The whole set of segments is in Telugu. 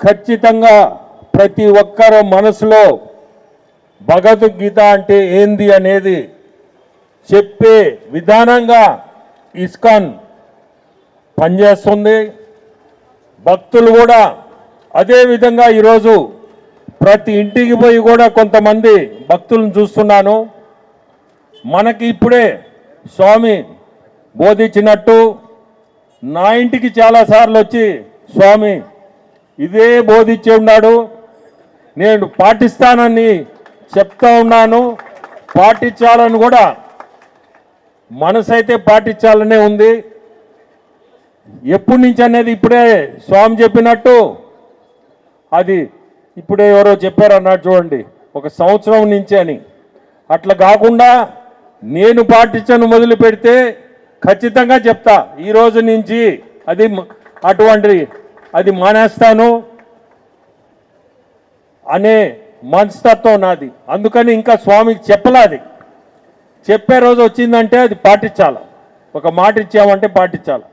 ఖచ్చితంగా ప్రతి ఒక్కరు మనసులో భగవద్గీత అంటే ఏంది అనేది చెప్పే విధానంగా ఇస్కాన్ పనిచేస్తుంది. భక్తులు కూడా అదే విధంగా ఈరోజు ప్రతి ఇంటికి పోయి కూడా కొంతమంది భక్తులను చూస్తున్నాను. మనకి ఇప్పుడే స్వామి బోధించినట్టు నా ఇంటికి చాలాసార్లు వచ్చి స్వామి ఇదే బోధించి ఉన్నాడు, నేను పాటిస్తానని చెప్తా ఉన్నాను. పాటించాలని కూడా మనసు అయితే పాటించాలనే ఉంది. ఎప్పటి నుంచి అనేది ఇప్పుడే స్వామి చెప్పినట్టు అది ఇప్పుడే ఎవరో చెప్పారు అన్నట్టు చూడండి, 1 సంవత్సరం నుంచి అని. అట్లా కాకుండా నేను పాటించను మొదలు పెడితే ఖచ్చితంగా చెప్తా ఈ రోజు నుంచి అది అటువంటి అది మానేస్తాను అనే మనస్తత్వం నాది. అందుకని ఇంకా స్వామికి చెప్పలాది, చెప్పే రోజు వచ్చిందంటే అది పాటించాలి. ఒక మాట ఇచ్చామంటే పాటించాలి.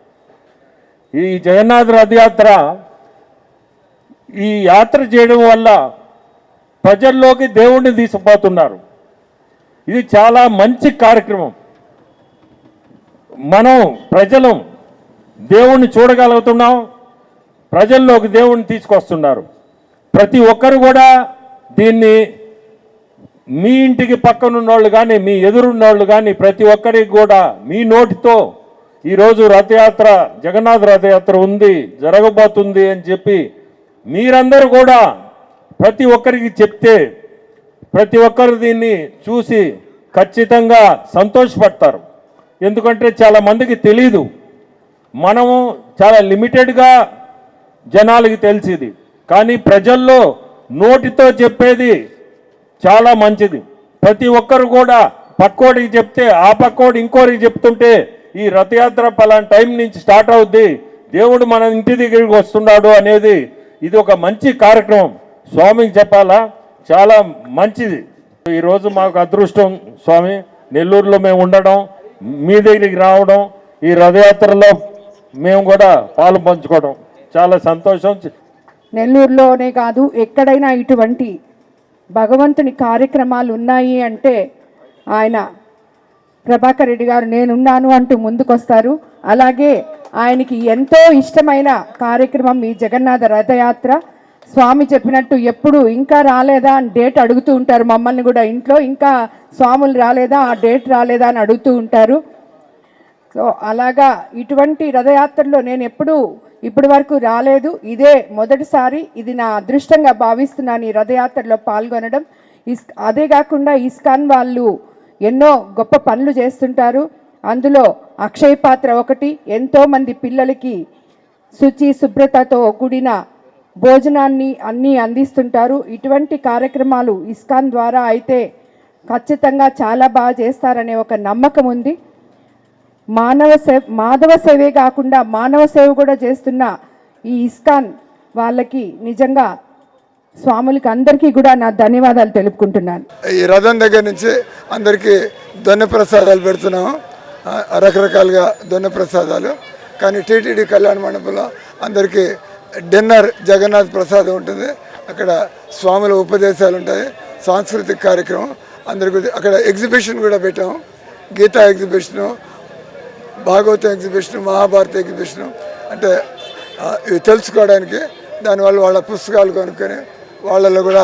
ఈ జగన్నాథ రథయాత్ర ఈ యాత్ర చేయడం వల్ల ప్రజల్లోకి దేవుణ్ణి తీసుకుపోతున్నారు. ఇది చాలా మంచి కార్యక్రమం. మనం ప్రజలు దేవుణ్ణి చూడగలుగుతున్నాం, ప్రజల్లోకి దేవుణ్ణి తీసుకొస్తున్నారు. ప్రతి ఒక్కరు కూడా దీన్ని మీ ఇంటికి పక్కనున్నోళ్ళు కానీ మీ ఎదురున్నోళ్ళు కానీ ప్రతి ఒక్కరికి కూడా మీ నోటితో ఈరోజు రథయాత్ర జగన్నాథ రథయాత్ర ఉంది జరగబోతుంది అని చెప్పి మీరందరూ కూడా ప్రతి ఒక్కరికి చెప్తే ప్రతి ఒక్కరు దీన్ని చూసి ఖచ్చితంగా సంతోషపడతారు. ఎందుకంటే చాలామందికి తెలీదు, మనము చాలా లిమిటెడ్గా జనాలకి తెలిసింది, కానీ ప్రజల్లో నోటితో చెప్పేది చాలా మంచిది. ప్రతి ఒక్కరు కూడా పక్కోడికి చెప్తే ఆ పక్కోడు ఇంకోరికి చెప్తుంటే ఈ రథయాత్ర పలానా టైం నుంచి స్టార్ట్ అవుద్ది, దేవుడు మన ఇంటి దగ్గరికి వస్తున్నాడు అనేది ఇది ఒక మంచి కార్యక్రమం. స్వామికి చెప్పాలా, చాలా మంచిది. ఈరోజు మాకు అదృష్టం స్వామి, నెల్లూరులో మేము ఉండడం, మీ దగ్గరికి రావడం, ఈ రథయాత్రలో మేము కూడా పాలు పంచుకోవడం చాలా సంతోషం. నెల్లూరులోనే కాదు ఎక్కడైనా ఇటువంటి భగవంతుని కార్యక్రమాలు ఉన్నాయి అంటే ఆయన ప్రభాకర్ రెడ్డి గారు నేనున్నాను అంటూ ముందుకొస్తారు. అలాగే ఆయనకి ఎంతో ఇష్టమైన కార్యక్రమం ఈ జగన్నాథ రథయాత్ర. స్వామి చెప్పినట్టు ఎప్పుడు ఇంకా రాలేదా అని డేట్ అడుగుతూ ఉంటారు మమ్మల్ని కూడా. ఇంట్లో ఇంకా స్వాములు రాలేదా, ఆ డేట్ రాలేదా అని అడుగుతూ ఉంటారు. సో అలాగా ఇటువంటి రథయాత్రలో నేను ఇప్పటి వరకు రాలేదు, ఇదే మొదటిసారి. ఇది నా అదృష్టంగా భావిస్తున్నాను ఈ రథయాత్రలో పాల్గొనడం. అదే కాకుండా ఇస్కాన్ వాళ్ళు ఎన్నో గొప్ప పనులు చేస్తుంటారు. అందులో అక్షయ పాత్ర ఒకటి. ఎంతోమంది పిల్లలకి శుచి శుభ్రతతో కూడిన భోజనాన్ని అన్నీ అందిస్తుంటారు. ఇటువంటి కార్యక్రమాలు ఇస్కాన్ ద్వారా అయితే ఖచ్చితంగా చాలా బాగా చేస్తారనే ఒక నమ్మకం ఉంది. మాధవ సేవే కాకుండా మానవ సేవ కూడా చేస్తున్న ఈ ఇస్కాన్ వాళ్ళకి నిజంగా స్వాములకి అందరికీ కూడా నా ధన్యవాదాలు తెలుపుకుంటున్నాను. ఈ రథం దగ్గర నుంచి అందరికీ దొన్నె ప్రసాదాలు పెడుతున్నాము, రకరకాలుగా దొన్నె ప్రసాదాలు. కానీ టీటీడీ కళ్యాణ మండపంలో అందరికీ డిన్నర్ జగన్నాథ్ ప్రసాదం ఉంటుంది. అక్కడ స్వాముల ఉపదేశాలు ఉంటాయి, సాంస్కృతిక కార్యక్రమం అందరికీ. అక్కడ ఎగ్జిబిషన్ కూడా పెట్టాము, గీతా ఎగ్జిబిషను, భాగవత ఎగ్జిబిషను, మహాభారత ఎగ్జిబిషను. అంటే ఇవి తెలుసుకోవడానికి, దానివల్ల వాళ్ళ పుస్తకాలు కొనుక్కొని వాళ్ళలో కూడా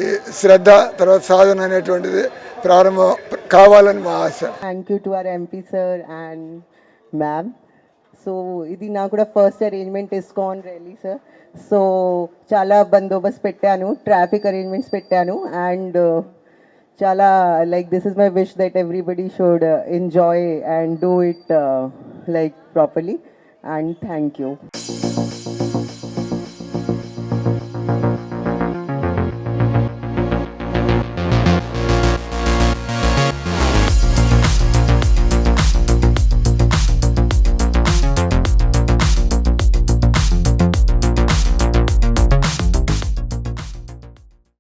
ఈ శ్రద్ధ తర్వాత సాధన అనేటువంటిది ప్రారంభం కావాలని మా ఆశ. Thank you to our MP sir and ma'am. So ఇది నాకు కూడా first arrangement ISKCON rally sir. So చాలా బందోబస్తు పెట్టాను, ట్రాఫిక్ అరేంజ్మెంట్స్ పెట్టాను. అండ్ చాలా like this is my wish that everybody should enjoy and do it like properly. And thank you.